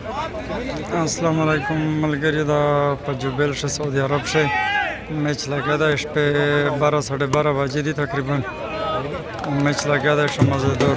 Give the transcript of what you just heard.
अस्सलाम वालेकुम मलगरिया जुबेल से सऊदी अरब से मैच लगा था इस पे 12 साढ़े 12 बजे थी तकरीबन मैच लगा था इस मज़ेदार